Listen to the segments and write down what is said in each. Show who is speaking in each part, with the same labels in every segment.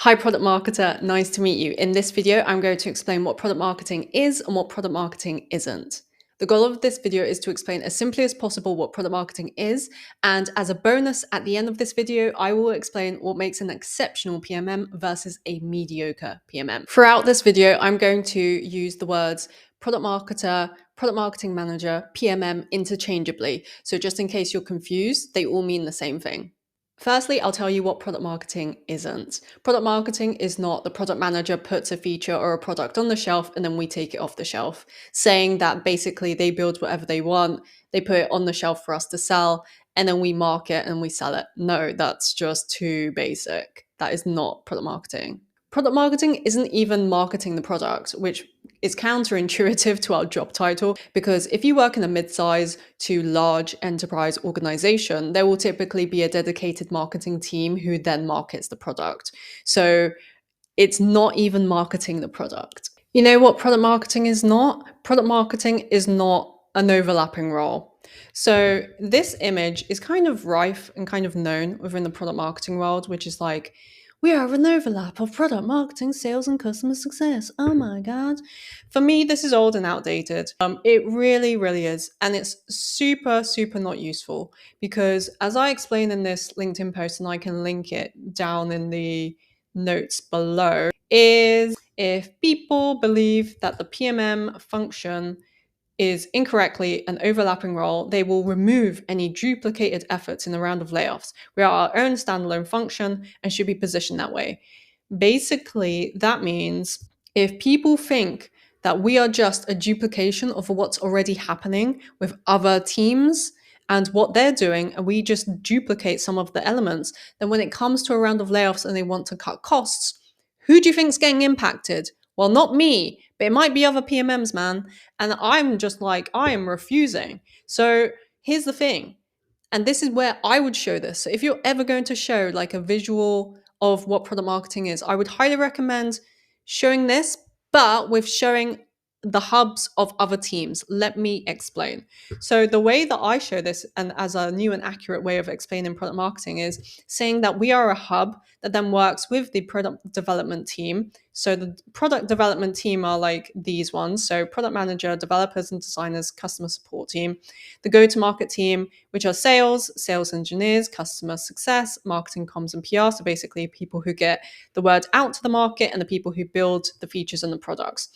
Speaker 1: Hi, product marketer. Nice to meet you. In this video, I'm going to explain what product marketing is and what product marketing isn't. The goal of this video is to explain as simply as possible what product marketing is. And as a bonus, at the end of this video, I will explain what makes an exceptional PMM versus a mediocre PMM. Throughout this video, I'm going to use the words product marketer, product marketing manager, PMM interchangeably. So just in case you're confused, they all mean the same thing. Firstly, I'll tell you what product marketing isn't. Product marketing is not the product manager puts a feature or a product on the shelf and then we take it off the shelf, saying that basically they build whatever they want, they put it on the shelf for us to sell, and then we market and we sell it. No, that's just too basic. That is not product marketing. Product marketing isn't even marketing the product, which is counterintuitive to our job title, because if you work in a mid-size to large enterprise organization, there will typically be a dedicated marketing team who then markets the product. So it's not even marketing the product. You know what product marketing is not? Product marketing is not an overlapping role. So this image is kind of rife and kind of known within the product marketing world, which is like, we are an overlap of product marketing, sales, and customer success. Oh my God. For me, this is old and outdated. It really, really is. And it's super, super not useful because as I explain in this LinkedIn post, and I can link it down in the notes below, is if people believe that the PMM function is incorrectly an overlapping role, they will remove any duplicated efforts in the round of layoffs. We are our own standalone function and should be positioned that way. Basically, that means if people think that we are just a duplication of what's already happening with other teams and what they're doing, and we just duplicate some of the elements, then when it comes to a round of layoffs and they want to cut costs, who do you think's getting impacted? Well, not me, but it might be other PMMs, man. And I'm just like, I am refusing. So here's the thing. And this is where I would show this. So if you're ever going to show like a visual of what product marketing is, I would highly recommend showing this, but with showing the hubs of other teams. Let me explain. So the way that I show this, and as a new and accurate way of explaining product marketing, is saying that we are a hub that then works with the product development team. So the product development team are like these ones. So product manager, developers and designers, customer support team. The go-to-market team, which are sales, sales engineers, customer success, marketing, comms, and PR. So basically people who get the word out to the market and the people who build the features and the products.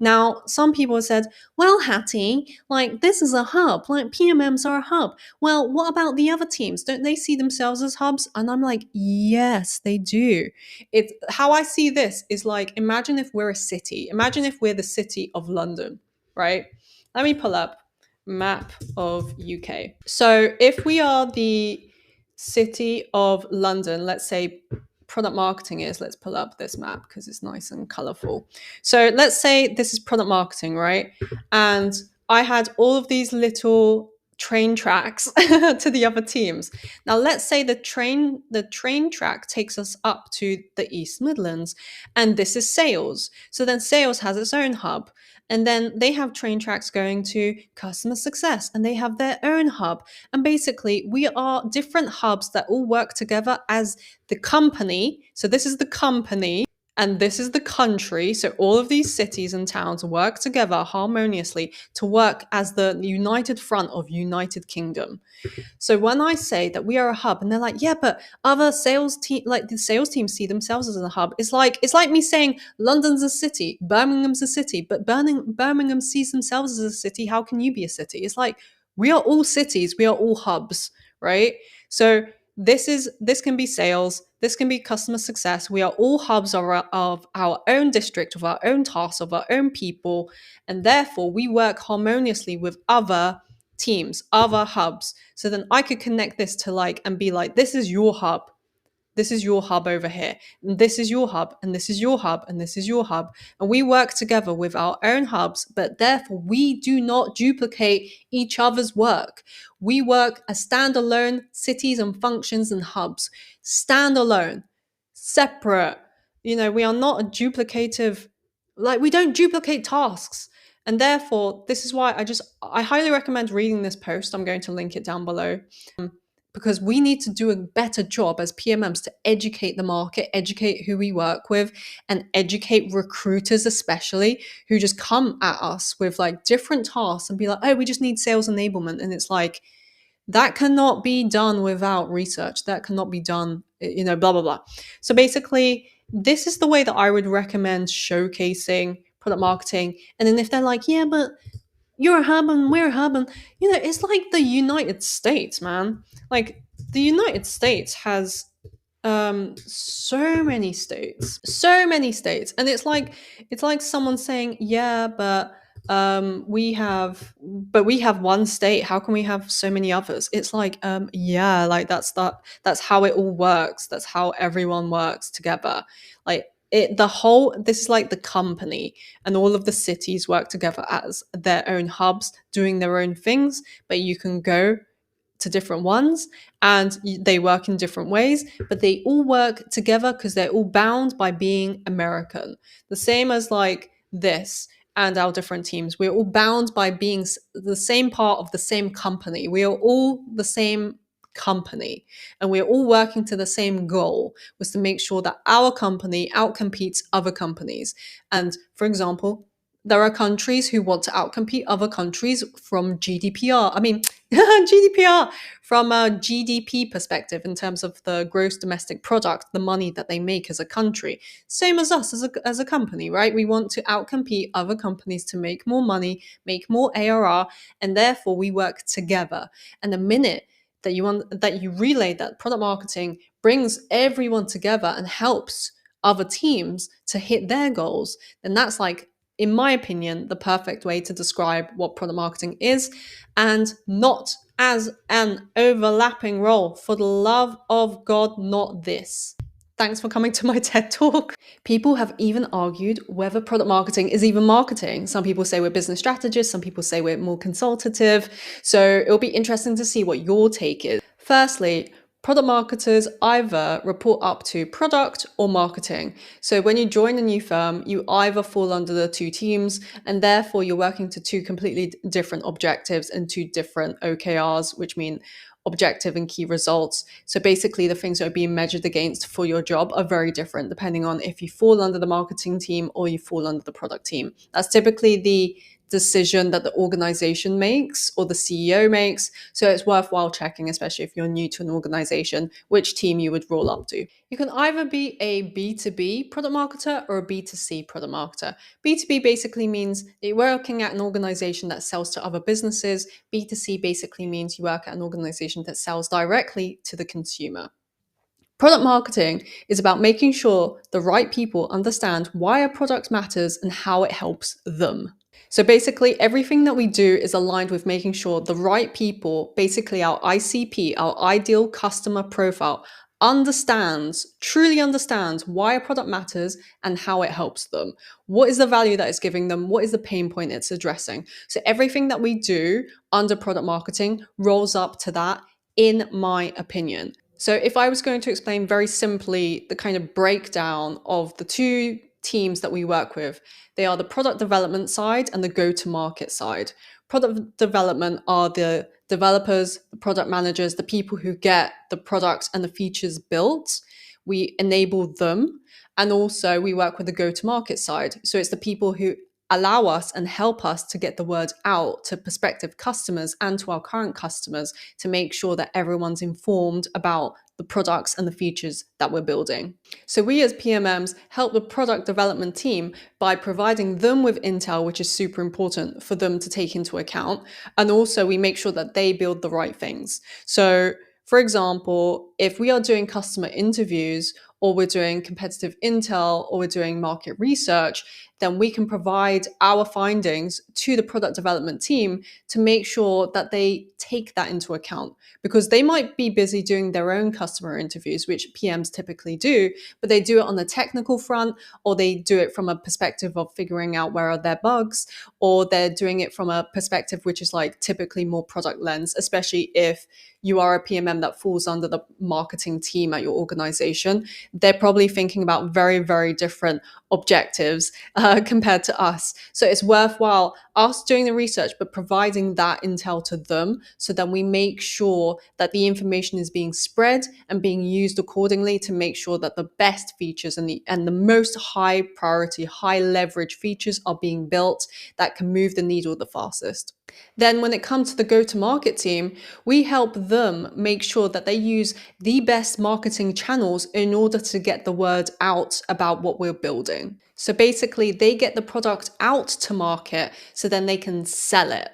Speaker 1: Now, some people have said, well, Hattie, like this is a hub, like PMMs are a hub. Well, what about the other teams? Don't they see themselves as hubs? And I'm like, yes, they do. It's how I see this is like, imagine if we're a city. Imagine if we're the city of London, right? Let me pull up map of UK. So if we are the city of London, let's say product marketing is, let's pull up this map because it's nice and colorful. So let's say this is product marketing, right? And I had all of these little train tracks to the other teams. Now let's say the train track takes us up to the East Midlands, and this is sales. So then sales has its own hub. And then they have train tracks going to customer success and they have their own hub. And basically, we are different hubs that all work together as the company. So this is the company and this is the country. So all of these cities and towns work together harmoniously to work as the united front of United Kingdom. So when I say that we are a hub, and they're like, yeah, but other sales team, like the sales teams, see themselves as a hub. It's like me saying London's a city, Birmingham's a city, but Birmingham sees themselves as a city. How can you be a city? It's like we are all cities, we are all hubs, right? So this can be sales, this can be customer success. We are all hubs of our own district, of our own tasks, of our own people, and therefore we work harmoniously with other teams, other hubs. So then I could connect this to like and be like, this is your hub. This is your hub over here. And this is your hub. And this is your hub. And this is your hub. And we work together with our own hubs, but therefore we do not duplicate each other's work. We work as standalone cities and functions and hubs. Standalone, separate. You know, we are not a duplicative, like we don't duplicate tasks. And therefore, this is why I highly recommend reading this post. I'm going to link it down below. because we need to do a better job as PMMs to educate the market, educate who we work with, and educate recruiters, especially who just come at us with like different tasks and be like, oh, we just need sales enablement. And it's like, that cannot be done without research. That cannot be done, blah, blah, blah. So basically, this is the way that I would recommend showcasing product marketing. And then if they're like, yeah, but you're a hub and we're a hub, and it's like the United States, man. Like the United States has so many states, and it's like someone saying, yeah, but we have one state, how can we have so many others? It's like, yeah, like that's how it all works, that's how everyone works together. Like this is like the company, and all of the cities work together as their own hubs doing their own things, but you can go to different ones and they work in different ways, but they all work together because they're all bound by being American. The same as like this and our different teams. We're all bound by being the same part of the same company. We are all the same company, and we're all working to the same goal, was to make sure that our company outcompetes other companies. And for example, there are countries who want to outcompete other countries from GDPR. I mean, GDPR, from a GDP perspective, in terms of the gross domestic product, the money that they make as a country. Same as us as a company, right? We want to outcompete other companies to make more money, make more ARR, and therefore we work together. And the minute that you relay that product marketing brings everyone together and helps other teams to hit their goals, then that's like, in my opinion, the perfect way to describe what product marketing is, and not as an overlapping role. For the love of God, not this. Thanks for coming to my TED Talk. People have even argued whether product marketing is even marketing. Some people say we're business strategists, some people say we're more consultative. So it'll be interesting to see what your take is. Firstly, product marketers either report up to product or marketing. So when you join a new firm, you either fall under the two teams, and therefore you're working to two completely different objectives and two different OKRs, which mean objective and key results. So basically the things that are being measured against for your job are very different depending on if you fall under the marketing team or you fall under the product team. That's typically the decision that the organization makes or the CEO makes. So it's worthwhile checking, especially if you're new to an organization, which team you would roll up to. You can either be a B2B product marketer or a B2C product marketer. B2B basically means that you're working at an organization that sells to other businesses. B2C basically means you work at an organization that sells directly to the consumer. Product marketing is about making sure the right people understand why a product matters and how it helps them. So basically, everything that we do is aligned with making sure the right people, basically our ICP, our ideal customer profile, truly understands why a product matters and how it helps them. What is the value that it's giving them? What is the pain point it's addressing? So everything that we do under product marketing rolls up to that, in my opinion. So if I was going to explain very simply the kind of breakdown of the two teams that we work with, they are the product development side and the go-to-market side. Product development are the developers, the product managers, the people who get the products and the features built. We enable them. And also we work with the go-to-market side. So it's the people who allow us and help us to get the word out to prospective customers and to our current customers to make sure that everyone's informed about the products and the features that we're building. So we as PMMs help the product development team by providing them with intel, which is super important for them to take into account. And also we make sure that they build the right things. So for example, if we are doing customer interviews or we're doing competitive intel or we're doing market research, then we can provide our findings to the product development team to make sure that they take that into account, because they might be busy doing their own customer interviews, which PMs typically do, but they do it on the technical front, or they do it from a perspective of figuring out where are their bugs, or they're doing it from a perspective which is like typically more product lens, especially if you are a PMM that falls under the marketing team at your organization. they're probably thinking about very, very different objectives compared to us. So it's worthwhile us doing the research, but providing that intel to them so that we make sure that the information is being spread and being used accordingly to make sure that the best features and the most high priority, high leverage features are being built that can move the needle the fastest. Then when it comes to the go-to-market team, we help them make sure that they use the best marketing channels in order to get the word out about what we're building. So basically, they get the product out to market so then they can sell it.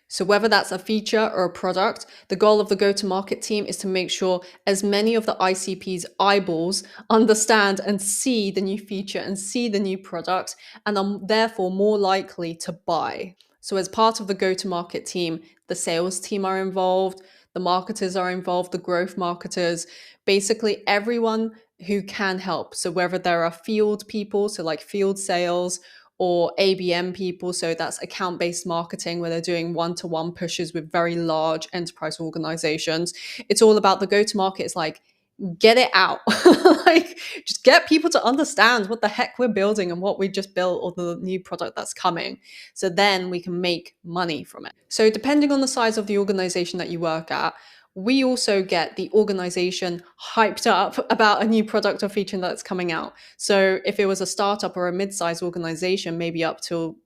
Speaker 1: So whether that's a feature or a product, the goal of the go-to-market team is to make sure as many of the ICP's eyeballs understand and see the new feature and see the new product and are therefore more likely to buy. So as part of the go-to-market team, the sales team are involved, the marketers are involved, the growth marketers, basically everyone who can help. So whether there are field people, so like field sales, or ABM people, so that's account-based marketing where they're doing one-to-one pushes with very large enterprise organizations. It's all about the go-to-market. It's like, get it out. Like, just get people to understand what the heck we're building and what we just built or the new product that's coming. So then we can make money from it. So depending on the size of the organization that you work at, we also get the organization hyped up about a new product or feature that's coming out. So if it was a startup or a mid-sized organization, maybe up to,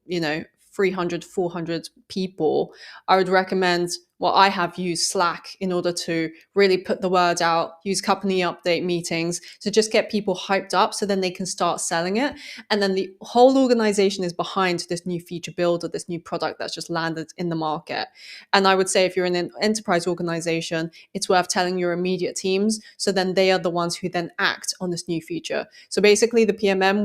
Speaker 1: 300, 400 people, I would recommend, well, I have used Slack in order to really put the word out, use company update meetings to just get people hyped up so then they can start selling it. And then the whole organization is behind this new feature build or this new product that's just landed in the market. And I would say if you're in an enterprise organization, it's worth telling your immediate teams. So then they are the ones who then act on this new feature. So basically the PMM,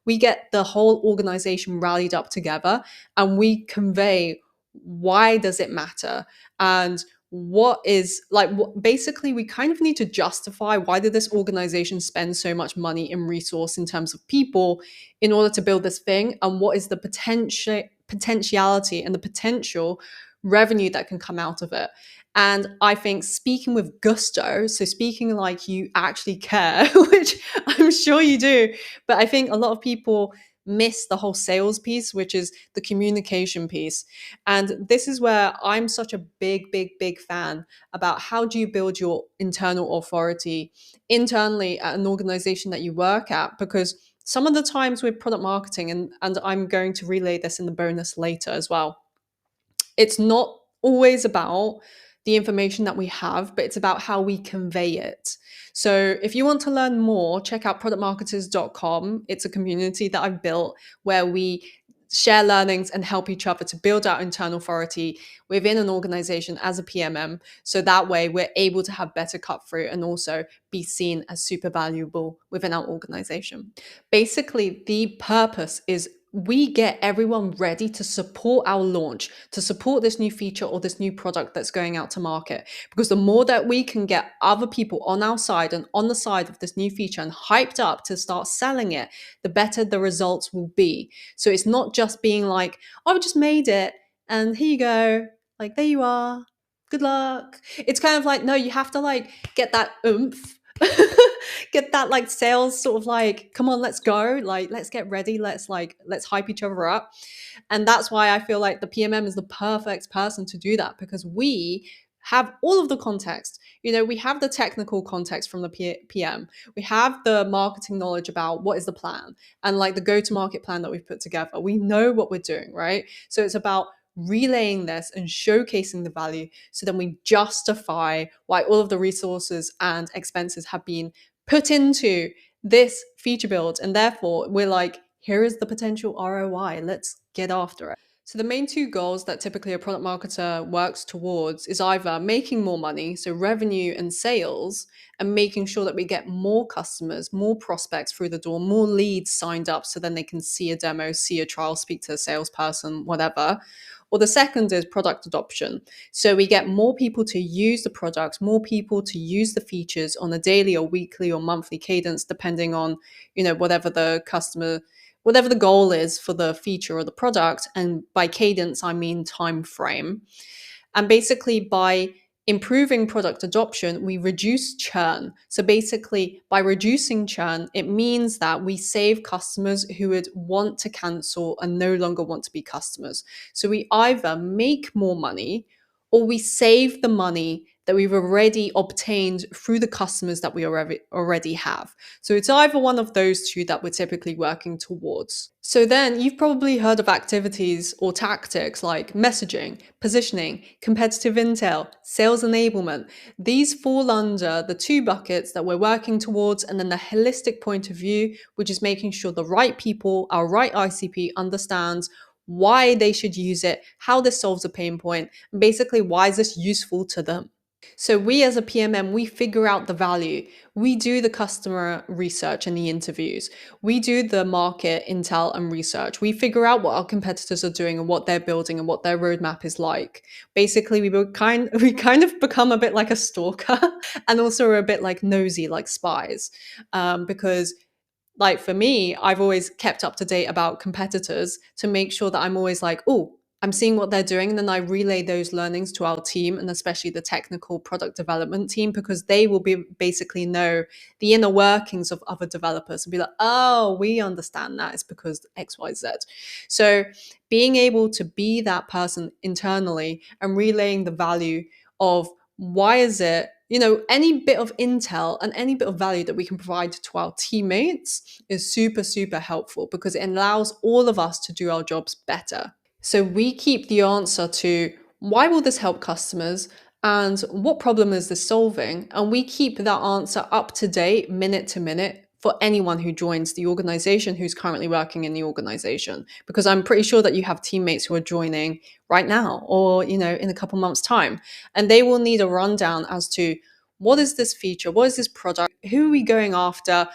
Speaker 1: we get the whole organization rallied up together and we convey why does it matter and what is like basically we kind of need to justify why did this organization spend so much money and resource in terms of people in order to build this thing, and what is the potentiality and the potential revenue that can come out of it. And I think speaking with gusto, so speaking like you actually care, which I'm sure you do, but I think a lot of people miss the whole sales piece, which is the communication piece. And this is where I'm such a big fan about how do you build your internal authority internally at an organization that you work at, because some of the times with product marketing, and I'm going to relay this in the bonus later as well, it's not always about the information that we have, but it's about how we convey it. So if you want to learn more, check out productmarketers.com. It's a community that I've built where we share learnings and help each other to build our internal authority within an organization as a PMM. So that way we're able to have better cut through and also be seen as super valuable within our organization. Basically, the purpose is we get everyone ready to support our launch, to support this new feature or this new product that's going out to market. Because the more that we can get other people on our side and on the side of this new feature and hyped up to start selling it, the better the results will be. So it's not just being like, oh, I just made it and here you go. Like, there you are. Good luck. It's kind of like, no, you have to like get that oomph. Get that like sales sort of like, come on, let's go, like let's get ready, let's hype each other up. And that's why I feel like the PMM is the perfect person to do that, because we have all of the context. We have the technical context from the PM, we have the marketing knowledge about what is the plan and like the go-to-market plan that we've put together. We know what we're doing, right? So it's about relaying this and showcasing the value so then we justify why all of the resources and expenses have been put into this feature build, and therefore we're like, here is the potential ROI, let's get after it. So the main two goals that typically a product marketer works towards is either making more money, so revenue and sales, and making sure that we get more customers, more prospects through the door, more leads signed up so then they can see a demo, see a trial, speak to a salesperson, whatever. Or the second is product adoption. So we get more people to use the products, more people to use the features on a daily or weekly or monthly cadence, depending on, whatever the goal is for the feature or the product. And by cadence, I mean time frame. And basically by improving product adoption, we reduce churn. So basically, by reducing churn, it means that we save customers who would want to cancel and no longer want to be customers. So we either make more money or we save the money that we've already obtained through the customers that we already have. So it's either one of those two that we're typically working towards. So then you've probably heard of activities or tactics like messaging, positioning, competitive intel, sales enablement. These fall under the two buckets that we're working towards, and then the holistic point of view, which is making sure the right people, our right ICP understands why they should use it, how this solves a pain point, and basically why is this useful to them. So we as a PMM, we figure out the value. We do the customer research and the interviews. We do the market intel and research. We figure out what our competitors are doing and what they're building and what their roadmap is like. Basically, we kind of become a bit like a stalker and also a bit like nosy, like spies, because like for me, I've always kept up to date about competitors to make sure that I'm always like, oh, I'm seeing what they're doing. And then I relay those learnings to our team and especially the technical product development team, because they will be basically know the inner workings of other developers and be like, oh, we understand that it's because XYZ. So being able to be that person internally and relaying the value of why is it, any bit of intel and any bit of value that we can provide to our teammates is super, super helpful because it allows all of us to do our jobs better. So we keep the answer to why will this help customers and what problem is this solving? And we keep that answer up to date, minute to minute, for anyone who joins the organization who's currently working in the organization. Because I'm pretty sure that you have teammates who are joining right now or, in a couple months' time. And they will need a rundown as to what is this feature? What is this product? Who are we going after?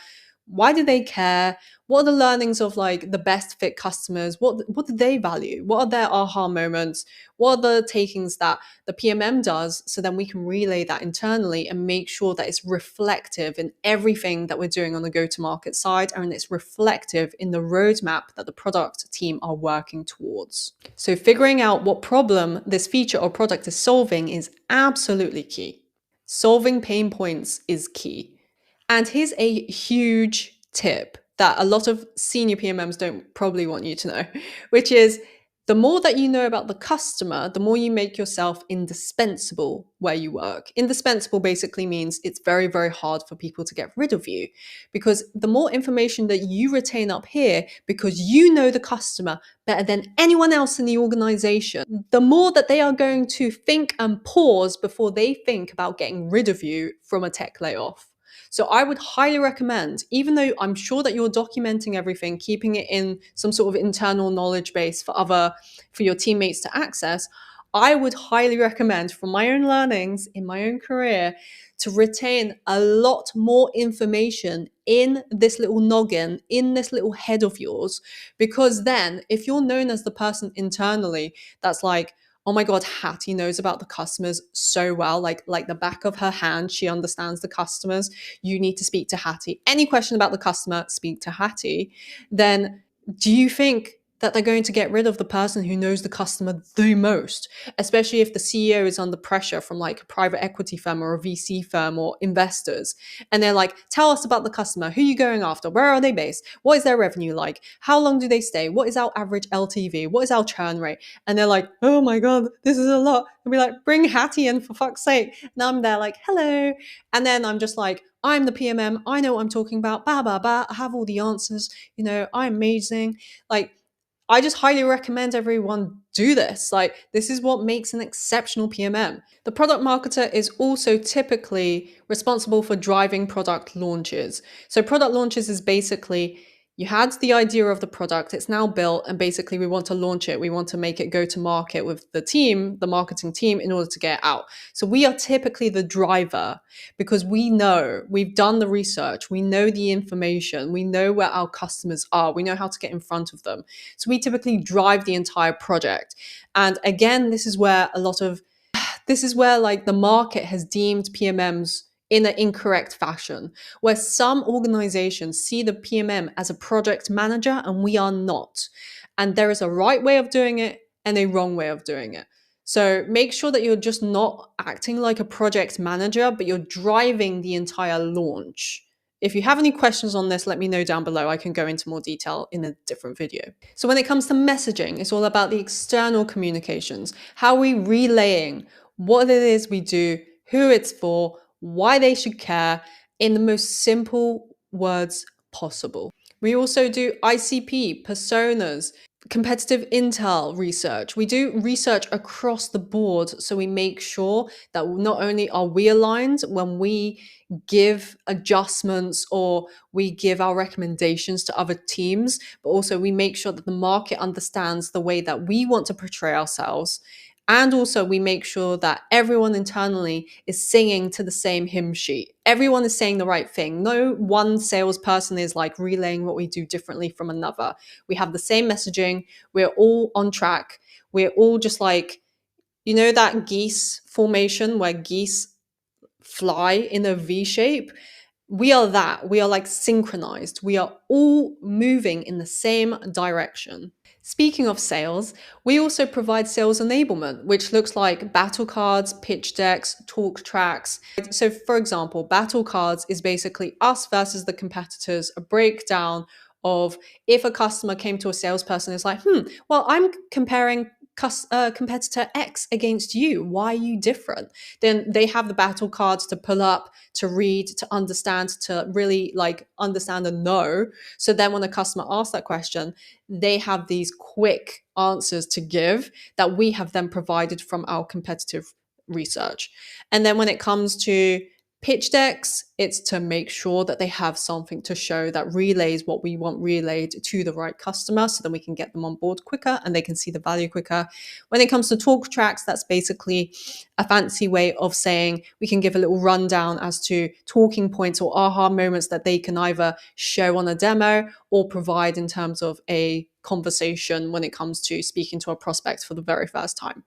Speaker 1: Why do they care? What are the learnings of like the best fit customers? What do they value? What are their aha moments? What are the takings that the PMM does? So then we can relay that internally and make sure that it's reflective in everything that we're doing on the go-to-market side, and it's reflective in the roadmap that the product team are working towards. So figuring out what problem this feature or product is solving is absolutely key. Solving pain points is key. And here's a huge tip that a lot of senior PMMs don't probably want you to know, which is the more that you know about the customer, the more you make yourself indispensable where you work. Indispensable basically means it's very, very hard for people to get rid of you, because the more information that you retain up here, because you know the customer better than anyone else in the organization, the more that they are going to think and pause before they think about getting rid of you from a tech layoff. So I would highly recommend, even though I'm sure that you're documenting everything, keeping it in some sort of internal knowledge base for your teammates to access, I would highly recommend, from my own learnings in my own career, to retain a lot more information in this little noggin, in this little head of yours, because then if you're known as the person internally that's like, oh my God, Hattie knows about the customers so well, like the back of her hand, she understands the customers. You need to speak to Hattie. Any question about the customer, speak to Hattie. Then do you think that they're going to get rid of the person who knows the customer the most, especially if the CEO is under pressure from like a private equity firm or a VC firm or investors? And they're like, tell us about the customer. Who are you going after? Where are they based? What is their revenue like? How long do they stay? What is our average LTV? What is our churn rate? And they're like, oh my God, this is a lot. And be like, bring Hattie in for fuck's sake. Now I'm there like, hello. And then I'm just like, I'm the PMM. I know what I'm talking about. Bah, bah, bah. I have all the answers. I'm amazing. Like, I just highly recommend everyone do this. Like, this is what makes an exceptional PMM. The product marketer is also typically responsible for driving product launches. So product launches is basically, you had the idea of the product, it's now built, and basically we want to launch it. We want to make it go to market with the team, the marketing team, in order to get it out. So we are typically the driver because we know, we've done the research, we know the information, we know where our customers are, we know how to get in front of them. So we typically drive the entire project. And again, this is where like the market has deemed PMMs in an incorrect fashion, where some organizations see the PMM as a project manager and we are not. And there is a right way of doing it and a wrong way of doing it. So make sure that you're just not acting like a project manager, but you're driving the entire launch. If you have any questions on this, let me know down below. I can go into more detail in a different video. So when it comes to messaging, it's all about the external communications. How are we relaying what it is we do, who it's for, why they should care in the most simple words possible. We also do ICP, personas, competitive intel research. We do research across the board, so we make sure that not only are we aligned when we give adjustments or we give our recommendations to other teams, but also we make sure that the market understands the way that we want to portray ourselves. And also, we make sure that everyone internally is singing to the same hymn sheet. Everyone is saying the right thing. No one salesperson is like relaying what we do differently from another. We have the same messaging. We're all on track. We're all just like, you know, that geese formation where geese fly in a V shape? We are that. We are like synchronized. We are all moving in the same direction. Speaking of sales, we also provide sales enablement, which looks like battle cards, pitch decks, talk tracks. So, for example, battle cards is basically us versus the competitors, a breakdown of if a customer came to a salesperson, is like, well, I'm comparing competitor X against you. Why are you different? Then they have the battle cards to pull up, to read, to understand, to really like understand and know. So then when a customer asks that question, they have these quick answers to give that we have then provided from our competitive research. And then when it comes to pitch decks, it's to make sure that they have something to show that relays what we want relayed to the right customer so that we can get them on board quicker and they can see the value quicker. When it comes to talk tracks, that's basically a fancy way of saying we can give a little rundown as to talking points or aha moments that they can either show on a demo or provide in terms of a conversation when it comes to speaking to a prospect for the very first time.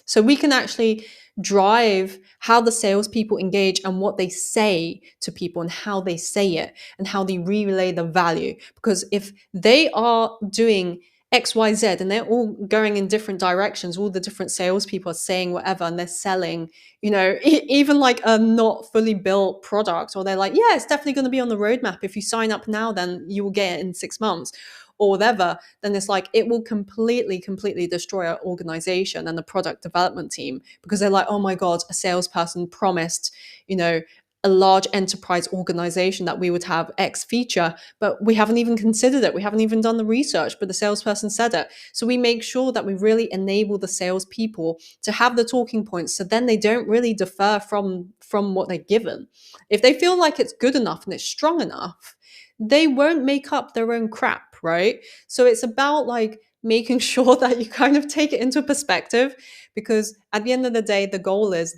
Speaker 1: So we can actually drive how the salespeople engage and what they say to people and how they say it and how they relay the value. Because if they are doing X, Y, Z and they're all going in different directions, all the different salespeople are saying whatever and they're selling, you know, even like a not fully built product, or they're like, yeah, it's definitely going to be on the roadmap. If you sign up now, then you will get it in 6 months. Or whatever, then it's like it will completely destroy our organization and the product development team, because they're like, oh my God, a salesperson promised, you know, a large enterprise organization that we would have X feature, but we haven't even considered it. We haven't even done the research, but the salesperson said it. So we make sure that we really enable the salespeople to have the talking points, so then they don't really defer from what they're given. If they feel like it's good enough and it's strong enough, they won't make up their own crap, right? So it's about like making sure that you kind of take it into perspective, because at the end of the day, their goal is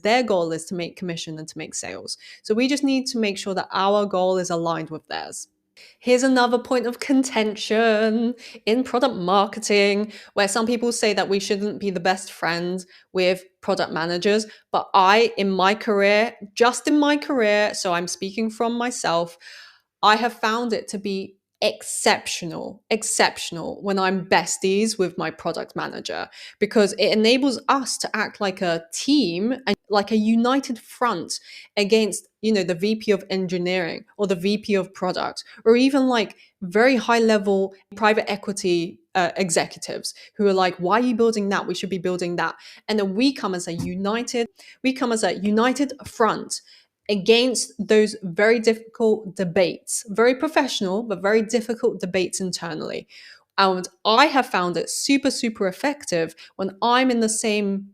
Speaker 1: to make commission and to make sales. So we just need to make sure that our goal is aligned with theirs. Here's another point of contention in product marketing, where some people say that we shouldn't be the best friend with product managers. But in my career, so I'm speaking from myself, I have found it to be exceptional when I'm besties with my product manager, because it enables us to act like a team and like a united front against, you know, the VP of engineering or the VP of product, or even like very high level private equity executives who are like, why are you building that? We should be building that. And then we come as a united front against those very difficult debates, very professional, but very difficult debates internally. And I have found it super effective when I'm in the same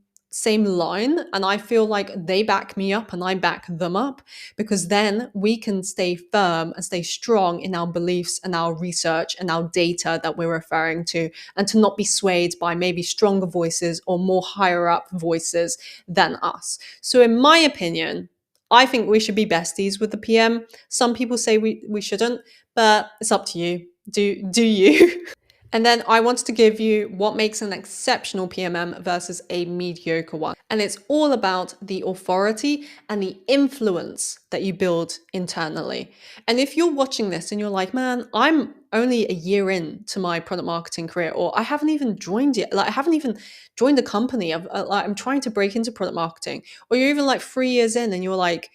Speaker 1: line and I feel like they back me up and I back them up, because then we can stay firm and stay strong in our beliefs and our research and our data that we're referring to, and to not be swayed by maybe stronger voices or more higher up voices than us. So in my opinion, I think we should be besties with the PM. Some people say we shouldn't, but it's up to you. Do you? And then I wanted to give you what makes an exceptional PMM versus a mediocre one. And it's all about the authority and the influence that you build internally. And if you're watching this and you're like, man, I'm only a year into my product marketing career, or I haven't even joined yet. Like I haven't even joined a company. I'm trying to break into product marketing, or you're even like 3 years in and you're like,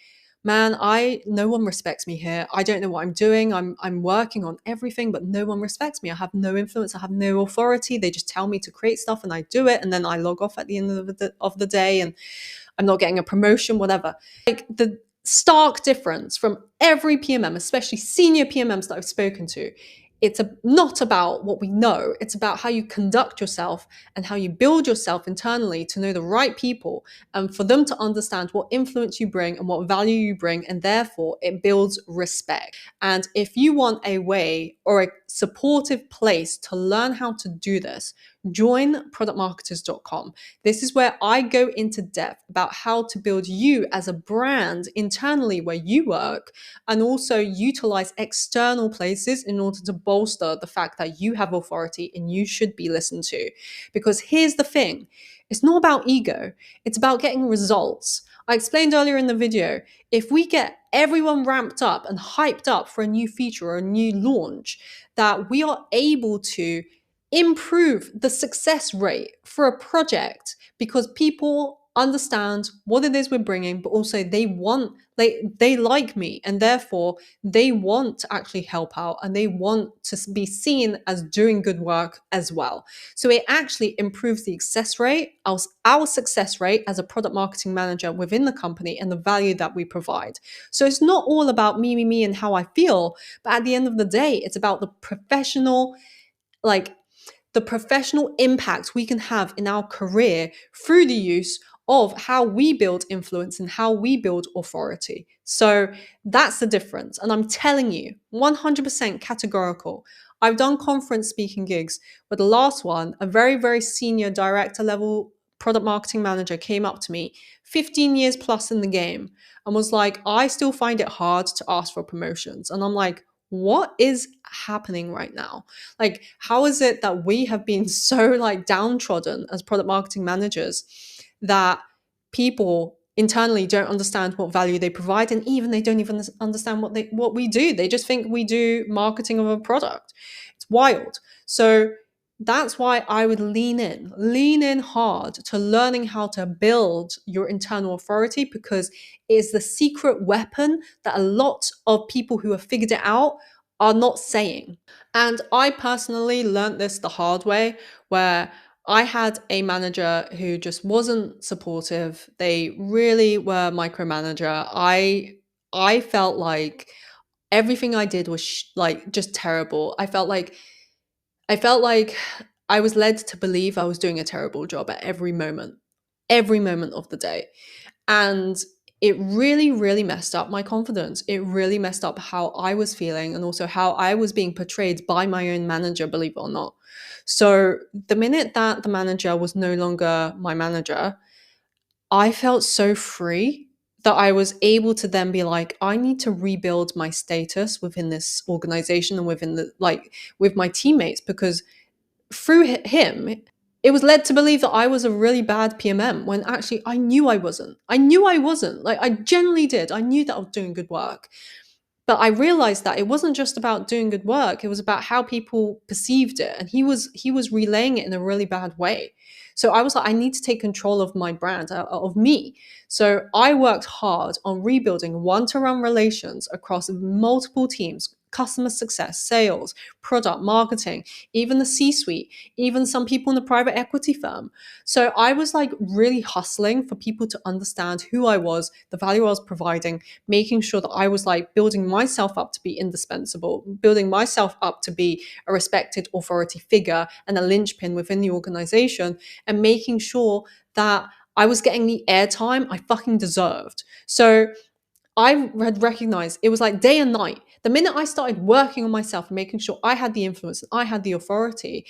Speaker 1: man, no one respects me here. I don't know what I'm doing. I'm working on everything, but no one respects me. I have no influence. I have no authority. They just tell me to create stuff and I do it, and then I log off at the end of the day, and I'm not getting a promotion, whatever. Like the stark difference from every PMM, especially senior PMMs that I've spoken to, it's not about what we know. It's about how you conduct yourself and how you build yourself internally to know the right people and for them to understand what influence you bring and what value you bring. And therefore, it builds respect. And if you want a way or a supportive place to learn how to do this, join productmarketers.com. This is where I go into depth about how to build you as a brand internally where you work, and also utilize external places in order to bolster the fact that you have authority and you should be listened to. Because here's the thing, it's not about ego, it's about getting results. I explained earlier in the video, if we get everyone ramped up and hyped up for a new feature or a new launch, that we are able to improve the success rate for a project because people understand what it is we're bringing, but also they like me, and therefore they want to actually help out and they want to be seen as doing good work as well. So it actually improves the success rate, our success rate as a product marketing manager within the company, and the value that we provide. So it's not all about me, and how I feel, but at the end of the day, it's about the professional, like the professional impact we can have in our career through the use of how we build influence and how we build authority. So that's the difference. And I'm telling you, 100% categorical. I've done conference speaking gigs, but the last one, a very, very senior director level product marketing manager came up to me, 15 years plus in the game, and was like, I still find it hard to ask for promotions. And I'm like, what is happening right now? Like, how is it that we have been so like downtrodden as product marketing managers that people internally don't understand what value they provide, and even they don't even understand what we do. They just think we do marketing of a product. It's wild. So that's why I would lean in hard to learning how to build your internal authority, because it is the secret weapon that a lot of people who have figured it out are not saying. And I personally learned this the hard way, where I had a manager who just wasn't supportive. They really were micromanager. I felt like everything I did was like just terrible. I felt like I was led to believe I was doing a terrible job at every moment of the day. And it really, really messed up my confidence. It really messed up how I was feeling and also how I was being portrayed by my own manager, believe it or not. So the minute that the manager was no longer my manager, I felt so free that I was able to then be like, I need to rebuild my status within this organization and within with my teammates, because through him, it was led to believe that I was a really bad PMM when actually I knew I wasn't. I knew I wasn't. Like I genuinely did. I knew that I was doing good work. But I realized that it wasn't just about doing good work, it was about how people perceived it, and he was relaying it in a really bad way. So I was like, I need to take control of my brand, of me. So I worked hard on rebuilding one-to-one relations across multiple teams: customer success, sales, product marketing, even the C-suite, even some people in the private equity firm. So I was like really hustling for people to understand who I was, the value I was providing, making sure that I was like building myself up to be indispensable, building myself up to be a respected authority figure and a linchpin within the organization, and making sure that I was getting the airtime I fucking deserved. So I had recognized it was like day and night. The minute I started working on myself and making sure I had the influence and I had the authority,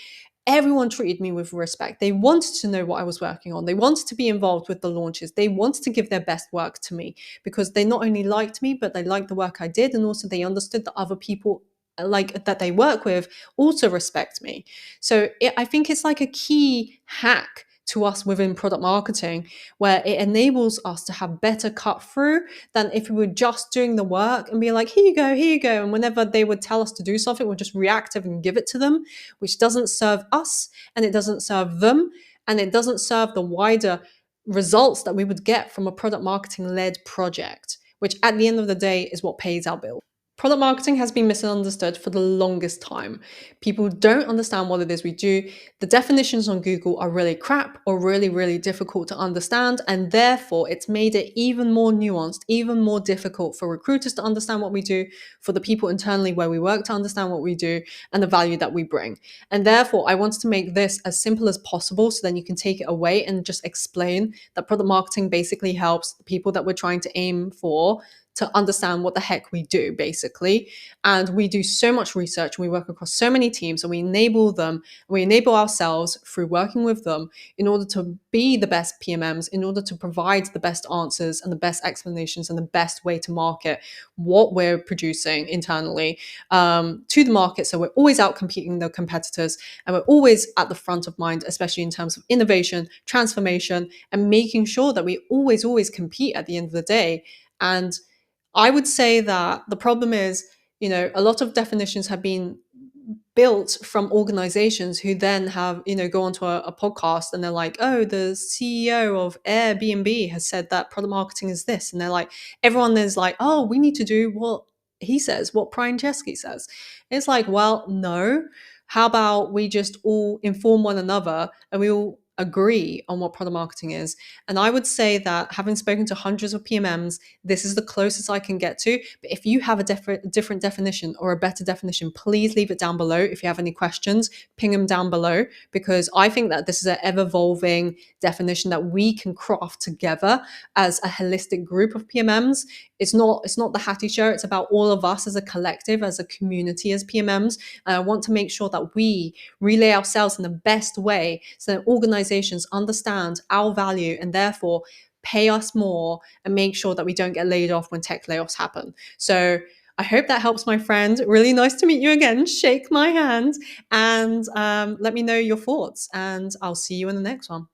Speaker 1: everyone treated me with respect. They wanted to know what I was working on. They wanted to be involved with the launches. They wanted to give their best work to me, because they not only liked me, but they liked the work I did. And also they understood that other people like that they work with also respect me. So I think it's like a key hack to us within product marketing, where it enables us to have better cut through than if we were just doing the work and be like, here you go, here you go. And whenever they would tell us to do something, we'll just reactive and give it to them, which doesn't serve us and it doesn't serve them and it doesn't serve the wider results that we would get from a product marketing led project, which at the end of the day is what pays our bills. Product marketing has been misunderstood for the longest time. People don't understand what it is we do. The definitions on Google are really crap or really, really difficult to understand. And therefore, it's made it even more nuanced, even more difficult for recruiters to understand what we do, for the people internally where we work to understand what we do and the value that we bring. And therefore, I wanted to make this as simple as possible so then you can take it away and just explain that product marketing basically helps the people that we're trying to aim for to understand what the heck we do, basically. And we do so much research, and we work across so many teams, and we enable them, and we enable ourselves through working with them in order to be the best PMMs, in order to provide the best answers and the best explanations and the best way to market what we're producing internally to the market. So we're always out competing the competitors, and we're always at the front of mind, especially in terms of innovation, transformation, and making sure that we always compete at the end of the day. And I would say that the problem is, a lot of definitions have been built from organizations who then have, go onto a podcast and they're like, oh, the CEO of Airbnb has said that product marketing is this. And they're like, everyone is like, oh, we need to do what he says, what Brian Chesky says. It's like, well, no. How about we just all inform one another and we all agree on what product marketing is? And I would say that having spoken to hundreds of PMMs, this is the closest I can get to. But if you have a different definition or a better definition, please leave it down below. If you have any questions, ping them down below, because I think that this is an ever-evolving definition that we can craft together as a holistic group of PMMs. It's not the Hattie show. It's about all of us as a collective, as a community, as PMMs. And I want to make sure that we relay ourselves in the best way so that organizations understand our value and therefore pay us more and make sure that we don't get laid off when tech layoffs happen. So I hope that helps, my friend. Really nice to meet you again. Shake my hand and let me know your thoughts, and I'll see you in the next one.